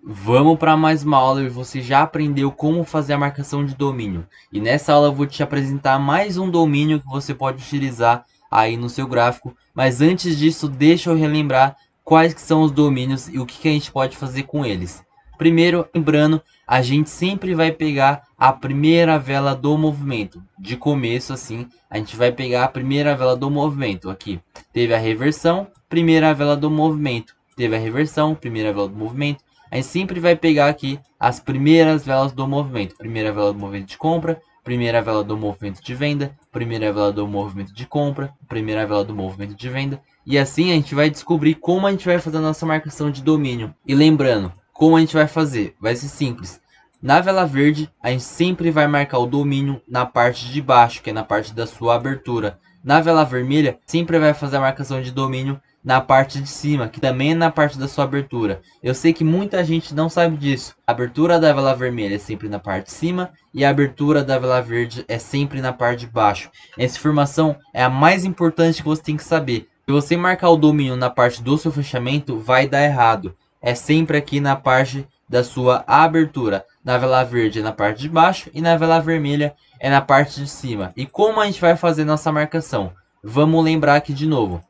Vamos para mais uma aula e você já aprendeu como fazer a marcação de domínio. E nessa aula eu vou te apresentar mais um domínio que você pode utilizar aí no seu gráfico. Mas antes disso, deixa eu relembrar quais que são os domínios e o que a gente pode fazer com eles. Primeiro, lembrando, a gente sempre vai pegar a primeira vela do movimento. De começo assim, a gente vai pegar a primeira vela do movimento. Aqui, teve a reversão, primeira vela do movimento. Teve a reversão, primeira vela do movimento. A gente sempre vai pegar aqui as primeiras velas do movimento. Primeira vela do movimento de compra, primeira vela do movimento de venda, primeira vela do movimento de compra, primeira vela do movimento de venda. E assim a gente vai descobrir como a gente vai fazer a nossa marcação de domínio. E lembrando, como a gente vai fazer? Vai ser simples. Na vela verde, a gente sempre vai marcar o domínio na parte de baixo, que é na parte da sua abertura. Na vela vermelha, sempre vai fazer a marcação de domínio na parte de cima, que também é na parte da sua abertura. Eu sei que muita gente não sabe disso. A abertura da vela vermelha é sempre na parte de cima e a abertura da vela verde é sempre na parte de baixo. Essa informação é a mais importante que você tem que saber. Se você marcar o domínio na parte do seu fechamento, vai dar errado. É sempre aqui na parte da sua abertura. Na vela verde é na parte de baixo e na vela vermelha é na parte de cima. E como a gente vai fazer nossa marcação? Vamos lembrar aqui de novo.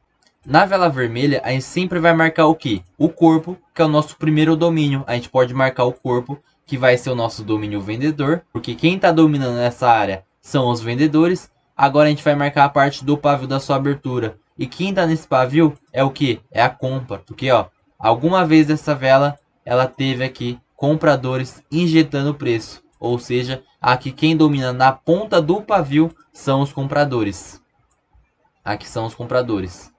Na vela vermelha, a gente sempre vai marcar o quê? O corpo, que é o nosso primeiro domínio. A gente pode marcar o corpo, que vai ser o nosso domínio vendedor, porque quem está dominando essa área são os vendedores. Agora a gente vai marcar a parte do pavio da sua abertura. E quem está nesse pavio é o que? É a compra, porque ó, alguma vez essa vela, ela teve aqui compradores injetando preço. Ou seja, aqui quem domina na ponta do pavio são os compradores. Aqui são os compradores.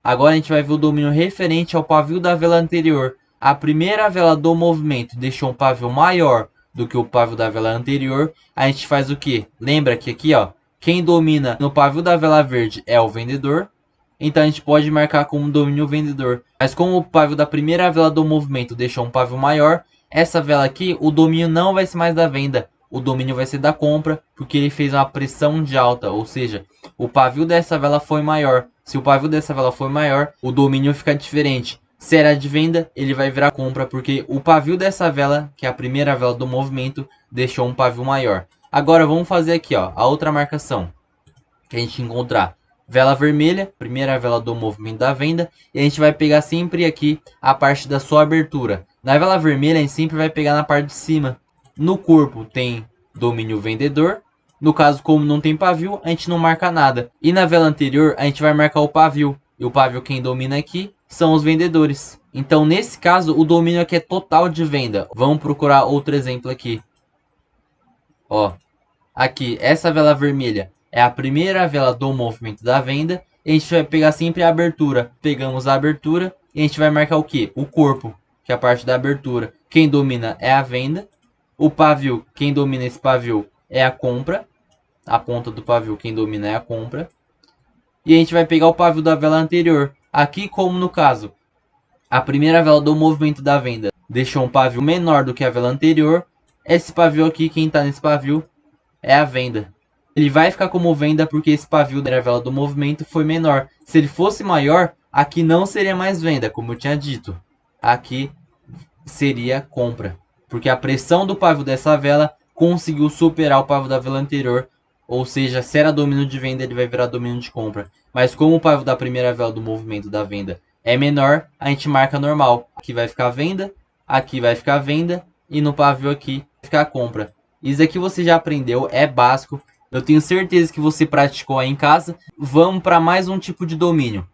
Agora a gente vai ver o domínio referente ao pavio da vela anterior. A primeira vela do movimento deixou um pavio maior do que o pavio da vela anterior. A gente faz o que? Lembra que aqui, ó, quem domina no pavio da vela verde é o vendedor. Então a gente pode marcar como domínio vendedor. Mas como o pavio da primeira vela do movimento deixou um pavio maior, essa vela aqui, o domínio não vai ser mais da venda. O domínio vai ser da compra, porque ele fez uma pressão de alta, ou seja, o pavio dessa vela foi maior. Se o pavio dessa vela for maior, o domínio fica diferente. Se era de venda, ele vai virar compra, porque o pavio dessa vela, que é a primeira vela do movimento, deixou um pavio maior. Agora vamos fazer aqui, ó, a outra marcação que a gente encontrar. Vela vermelha, primeira vela do movimento da venda, e a gente vai pegar sempre aqui a parte da sua abertura. Na vela vermelha, a gente sempre vai pegar na parte de cima. No corpo tem domínio vendedor. No caso, como não tem pavio, a gente não marca nada. E na vela anterior, a gente vai marcar o pavio. E o pavio quem domina aqui são os vendedores. Então, nesse caso, o domínio aqui é total de venda. Vamos procurar outro exemplo aqui. Ó, aqui, essa vela vermelha é a primeira vela do movimento da venda. E a gente vai pegar sempre a abertura. Pegamos a abertura e a gente vai marcar o que? O corpo, que é a parte da abertura. Quem domina é a venda. O pavio, quem domina esse pavio é a compra. A ponta do pavio, quem domina é a compra. E a gente vai pegar o pavio da vela anterior. Aqui, como no caso, a primeira vela do movimento da venda deixou um pavio menor do que a vela anterior. Esse pavio aqui, quem está nesse pavio, é a venda. Ele vai ficar como venda porque esse pavio da vela do movimento foi menor. Se ele fosse maior, aqui não seria mais venda, como eu tinha dito. Aqui seria compra, porque a pressão do pavio dessa vela conseguiu superar o pavio da vela anterior. Ou seja, se era domínio de venda, ele vai virar domínio de compra. Mas como o pavio da primeira vela do movimento da venda é menor, a gente marca normal. Aqui vai ficar venda, aqui vai ficar venda e no pavio aqui vai ficar compra. Isso aqui você já aprendeu, é básico. Eu tenho certeza que você praticou aí em casa. Vamos para mais um tipo de domínio.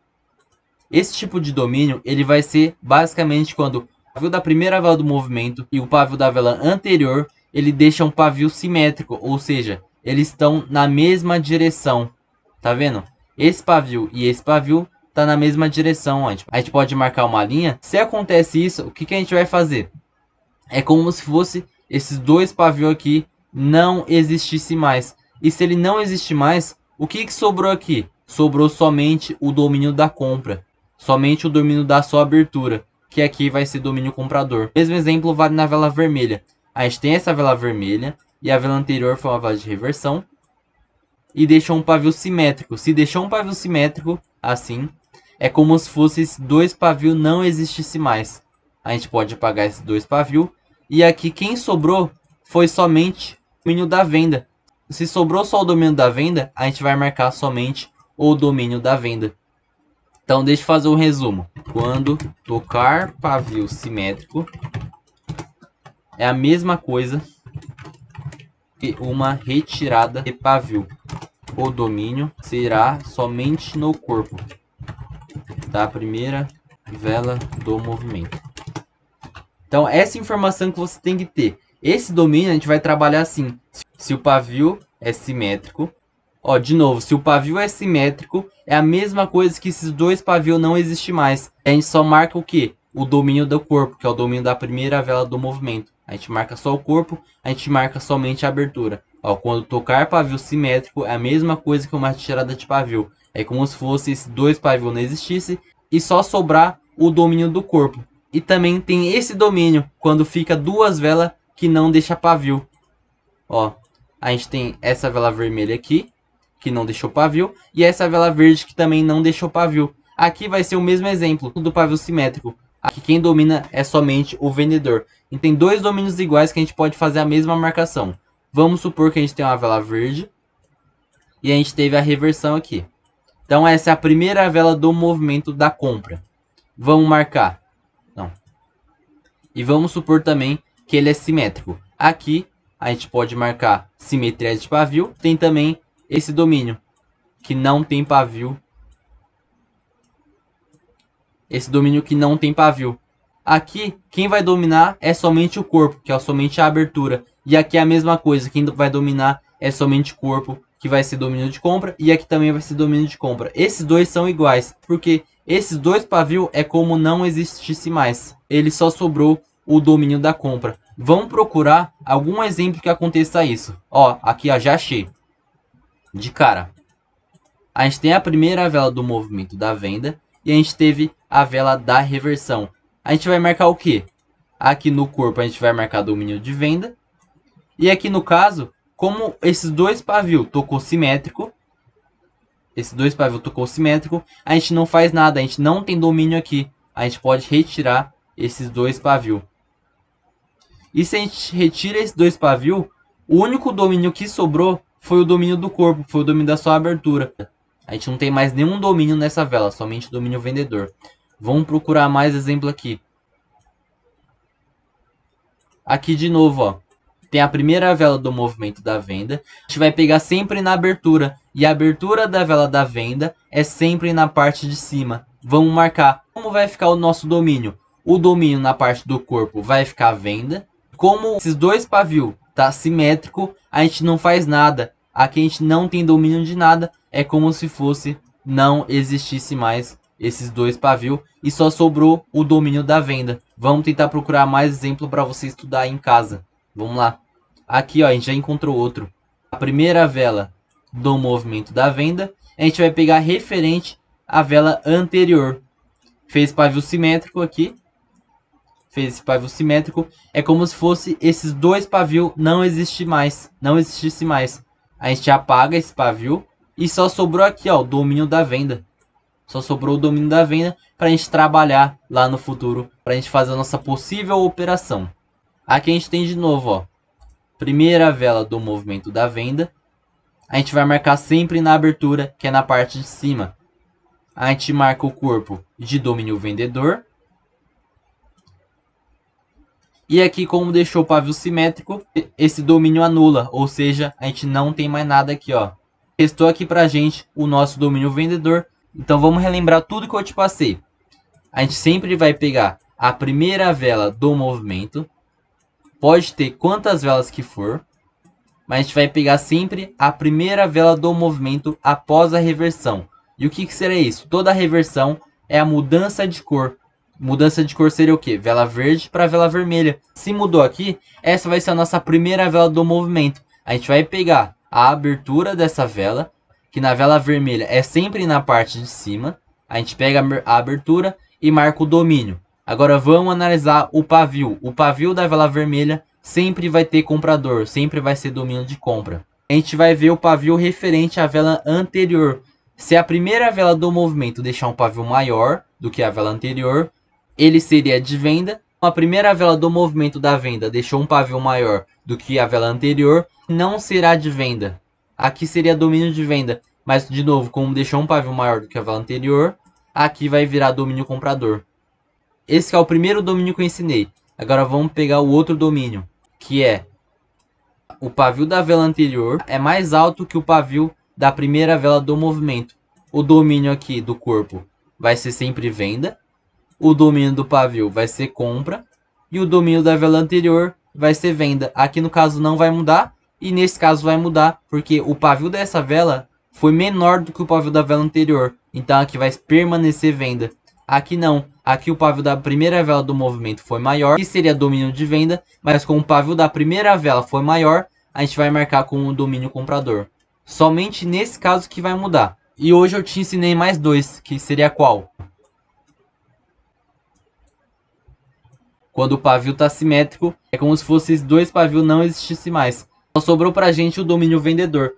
Esse tipo de domínio, ele vai ser basicamente quando o pavio da primeira vela do movimento e o pavio da vela anterior, ele deixa um pavio simétrico, ou seja, eles estão na mesma direção. Tá vendo? Esse pavio e esse pavio tá na mesma direção. A gente pode marcar uma linha. Se acontece isso, o que a gente vai fazer? É como se fosse esses dois pavios aqui não existisse mais. E se ele não existe mais, o que sobrou aqui? Sobrou somente o domínio da compra. Somente o domínio da sua abertura, que aqui vai ser domínio comprador. Mesmo exemplo vale na vela vermelha. A gente tem essa vela vermelha e a vela anterior foi uma vela de reversão e deixou um pavio simétrico. Se deixou um pavio simétrico, assim, é como se fosse esses 2 pavios não existisse mais. A gente pode apagar esses 2 pavios. E aqui quem sobrou foi somente o domínio da venda. Se sobrou só o domínio da venda, a gente vai marcar somente o domínio da venda. Então deixa eu fazer um resumo. Quando tocar pavio simétrico, é a mesma coisa que uma retirada de pavio. O domínio será somente no corpo da primeira vela do movimento. Então essa informação que você tem que ter. Esse domínio a gente vai trabalhar assim. Se o pavio é simétrico, ó, de novo, se o pavio é simétrico, é a mesma coisa que esses 2 pavios não existem mais. A gente só marca o quê? O domínio do corpo, que é o domínio da primeira vela do movimento. A gente marca só o corpo, a gente marca somente a abertura. Ó, quando tocar pavio simétrico, é a mesma coisa que uma retirada de pavio. É como se fosse esses 2 pavios não existissem e só sobrar o domínio do corpo. E também tem esse domínio, quando fica 2 velas que não deixa pavio. Ó, a gente tem essa vela vermelha aqui, que não deixou pavio, e essa vela verde que também não deixou pavio. Aqui vai ser o mesmo exemplo do pavio simétrico. Aqui quem domina é somente o vendedor. E tem 2 domínios iguais que a gente pode fazer a mesma marcação. Vamos supor que a gente tem uma vela verde e a gente teve a reversão aqui. Então essa é a primeira vela do movimento da compra. Vamos marcar. Não. E vamos supor também que ele é simétrico. Aqui a gente pode marcar simetria de pavio. Tem também esse domínio que não tem pavio. Esse domínio que não tem pavio. Aqui quem vai dominar é somente o corpo, que é somente a abertura. E aqui é a mesma coisa, quem vai dominar é somente o corpo, que vai ser domínio de compra. E aqui também vai ser domínio de compra. Esses 2 são iguais, porque esses 2 pavios é como não existisse mais. Ele só sobrou o domínio da compra. Vamos procurar algum exemplo que aconteça isso. Ó, aqui ó, já achei. De cara. A gente tem a primeira vela do movimento da venda e a gente teve a vela da reversão. A gente vai marcar o quê? Aqui no corpo a gente vai marcar domínio de venda. E aqui no caso, como esses 2 pavios tocou simétrico, a gente não faz nada, a gente não tem domínio aqui. A gente pode retirar esses 2 pavios. E se a gente retira esses 2 pavios, o único domínio que sobrou foi o domínio do corpo, foi o domínio da sua abertura. A gente não tem mais nenhum domínio nessa vela, somente domínio vendedor. Vamos procurar mais exemplo aqui. Aqui de novo, ó. Tem a primeira vela do movimento da venda. A gente vai pegar sempre na abertura. E a abertura da vela da venda é sempre na parte de cima. Vamos marcar. Como vai ficar o nosso domínio? O domínio na parte do corpo vai ficar a venda. Como esses 2 pavios tá simétrico, a gente não faz nada. Aqui a gente não tem domínio de nada. É como se fosse não existisse mais esses 2 pavios e só sobrou o domínio da venda. Vamos tentar procurar mais exemplo para você estudar em casa. Vamos lá. Aqui ó, a gente já encontrou outro. A primeira vela do movimento da venda, a gente vai pegar referente à vela anterior. Fez pavio simétrico aqui. Fez esse pavio simétrico. É como se fosse esses 2 pavios não existissem mais. A gente apaga esse pavio e só sobrou aqui ó, o domínio da venda. Só sobrou o domínio da venda para a gente trabalhar lá no futuro, para a gente fazer a nossa possível operação. Aqui a gente tem de novo, ó, primeira vela do movimento da venda. A gente vai marcar sempre na abertura, que é na parte de cima. A gente marca o corpo de domínio vendedor. E aqui, como deixou o pavio simétrico, esse domínio anula, ou seja, a gente não tem mais nada aqui, ó. Restou aqui pra gente o nosso domínio vendedor. Então vamos relembrar tudo que eu te passei. A gente sempre vai pegar a primeira vela do movimento. Pode ter quantas velas que for. Mas a gente vai pegar sempre a primeira vela do movimento após a reversão. E o que será isso? Toda reversão é a mudança de cor. Mudança de cor seria o quê? Vela verde para vela vermelha. Se mudou aqui, essa vai ser a nossa primeira vela do movimento. A gente vai pegar a abertura dessa vela, que na vela vermelha é sempre na parte de cima. A gente pega a abertura e marca o domínio. Agora vamos analisar o pavio. O pavio da vela vermelha sempre vai ter comprador, sempre vai ser domínio de compra. A gente vai ver o pavio referente à vela anterior. Se a primeira vela do movimento deixar um pavio maior do que a vela anterior, ele seria de venda. A primeira vela do movimento da venda deixou um pavio maior do que a vela anterior, não será de venda. Aqui seria domínio de venda, mas de novo, como deixou um pavio maior do que a vela anterior, aqui vai virar domínio comprador. Esse é o primeiro domínio que eu ensinei. Agora vamos pegar o outro domínio, que é o pavio da vela anterior é mais alto que o pavio da primeira vela do movimento. O domínio aqui do corpo vai ser sempre venda. O domínio do pavio vai ser compra. E o domínio da vela anterior vai ser venda. Aqui no caso não vai mudar. E nesse caso vai mudar. Porque o pavio dessa vela foi menor do que o pavio da vela anterior. Então aqui vai permanecer venda. Aqui não. Aqui o pavio da primeira vela do movimento foi maior. Que seria domínio de venda. Mas como o pavio da primeira vela foi maior, a gente vai marcar com o domínio comprador. Somente nesse caso que vai mudar. E hoje eu te ensinei mais dois, que seria qual? Quando o pavio está simétrico, é como se fosse esses dois pavios não existissem mais. Só sobrou pra gente o domínio vendedor.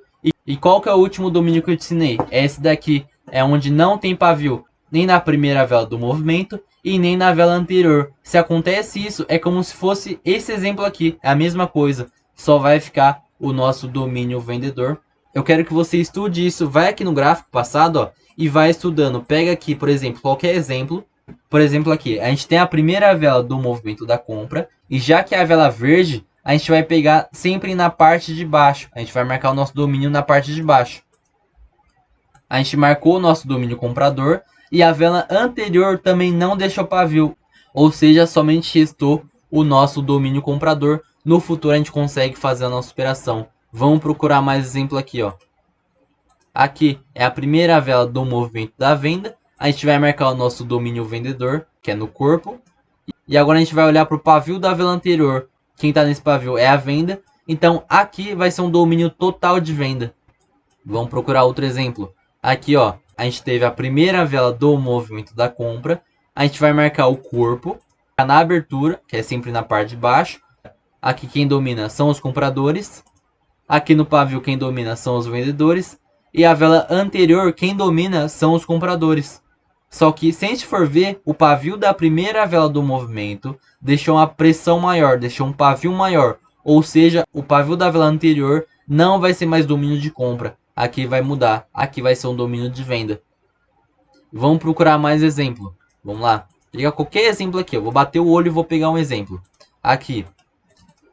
E qual que é o último domínio que eu te ensinei? É esse daqui, é onde não tem pavio nem na primeira vela do movimento e nem na vela anterior. Se acontece isso, é como se fosse esse exemplo aqui, é a mesma coisa. Só vai ficar o nosso domínio vendedor. Eu quero que você estude isso. Vai aqui no gráfico passado, ó, e vai estudando. Pega aqui, por exemplo, qualquer exemplo. Por exemplo, aqui, a gente tem a primeira vela do movimento da compra. E já que é a vela verde, a gente vai pegar sempre na parte de baixo. A gente vai marcar o nosso domínio na parte de baixo. A gente marcou o nosso domínio comprador. E a vela anterior também não deixou pavio. Ou seja, somente restou o nosso domínio comprador. No futuro a gente consegue fazer a nossa operação. Vamos procurar mais exemplo aqui, ó. Aqui é a primeira vela do movimento da venda. A gente vai marcar o nosso domínio vendedor, que é no corpo. E agora a gente vai olhar para o pavio da vela anterior. Quem está nesse pavio é a venda. Então aqui vai ser um domínio total de venda. Vamos procurar outro exemplo. Aqui, ó, a gente teve a primeira vela do movimento da compra. A gente vai marcar o corpo na abertura, que é sempre na parte de baixo. Aqui quem domina são os compradores. Aqui no pavio quem domina são os vendedores. E a vela anterior quem domina são os compradores. Só que se a gente for ver, o pavio da primeira vela do movimento deixou uma pressão maior, deixou um pavio maior. Ou seja, o pavio da vela anterior não vai ser mais domínio de compra. Aqui vai mudar. Aqui vai ser um domínio de venda. Vamos procurar mais exemplo. Vamos lá. Pega qualquer exemplo aqui. Eu vou bater o olho e vou pegar um exemplo. Aqui.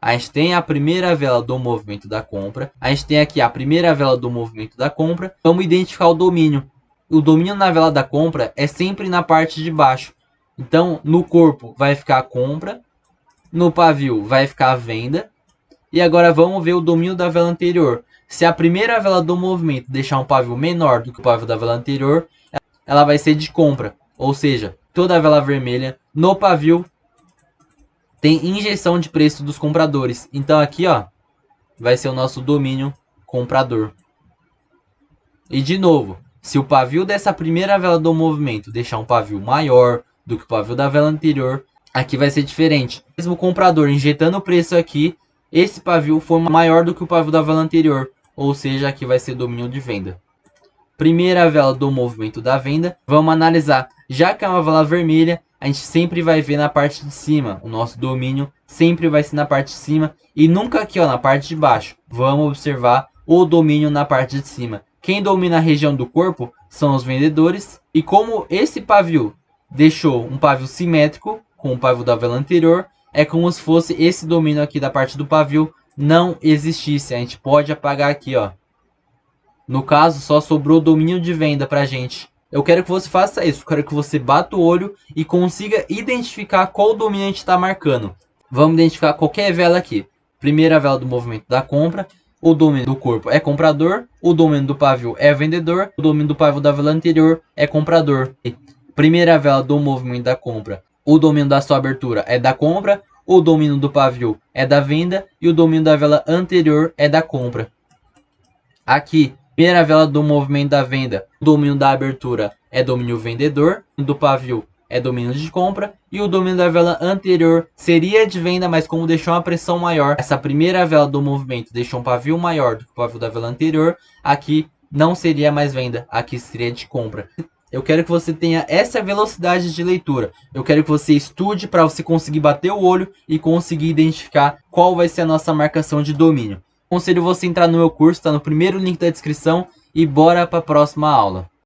A gente tem a primeira vela do movimento da compra. A gente tem aqui a primeira vela do movimento da compra. Vamos identificar o domínio. O domínio na vela da compra é sempre na parte de baixo. Então, no corpo vai ficar a compra. No pavio vai ficar a venda. E agora vamos ver o domínio da vela anterior. Se a primeira vela do movimento deixar um pavio menor do que o pavio da vela anterior, ela vai ser de compra. Ou seja, toda a vela vermelha no pavio tem injeção de preço dos compradores. Então aqui, ó, vai ser o nosso domínio comprador. E de novo, se o pavio dessa primeira vela do movimento deixar um pavio maior do que o pavio da vela anterior, aqui vai ser diferente. Mesmo o comprador injetando o preço aqui, esse pavio foi maior do que o pavio da vela anterior. Ou seja, aqui vai ser domínio de venda. Primeira vela do movimento da venda, vamos analisar. Já que é uma vela vermelha, a gente sempre vai ver na parte de cima. O nosso domínio sempre vai ser na parte de cima e nunca aqui, ó, na parte de baixo. Vamos observar o domínio na parte de cima. Quem domina a região do corpo são os vendedores. E como esse pavio deixou um pavio simétrico com o pavio da vela anterior, é como se fosse esse domínio aqui da parte do pavio não existisse. A gente pode apagar aqui, ó. No caso, só sobrou domínio de venda pra gente. Eu quero que você faça isso. Eu quero que você bata o olho e consiga identificar qual domínio a gente está marcando. Vamos identificar qualquer vela aqui. Primeira vela do movimento da compra. O domínio do corpo é comprador. O domínio do pavio é vendedor. O domínio do pavio da vela anterior é comprador. Primeira vela do movimento da compra. O domínio da sua abertura é da compra. O domínio do pavio é da venda. E o domínio da vela anterior é da compra. Aqui. Primeira vela do movimento da venda, o domínio da abertura é domínio vendedor, do pavio é domínio de compra e o domínio da vela anterior seria de venda, mas como deixou uma pressão maior, essa primeira vela do movimento deixou um pavio maior do que o pavio da vela anterior, aqui não seria mais venda, aqui seria de compra. Eu quero que você tenha essa velocidade de leitura. Eu quero que você estude para você conseguir bater o olho e conseguir identificar qual vai ser a nossa marcação de domínio. Aconselho você entrar no meu curso, está no primeiro link da descrição, e bora para a próxima aula.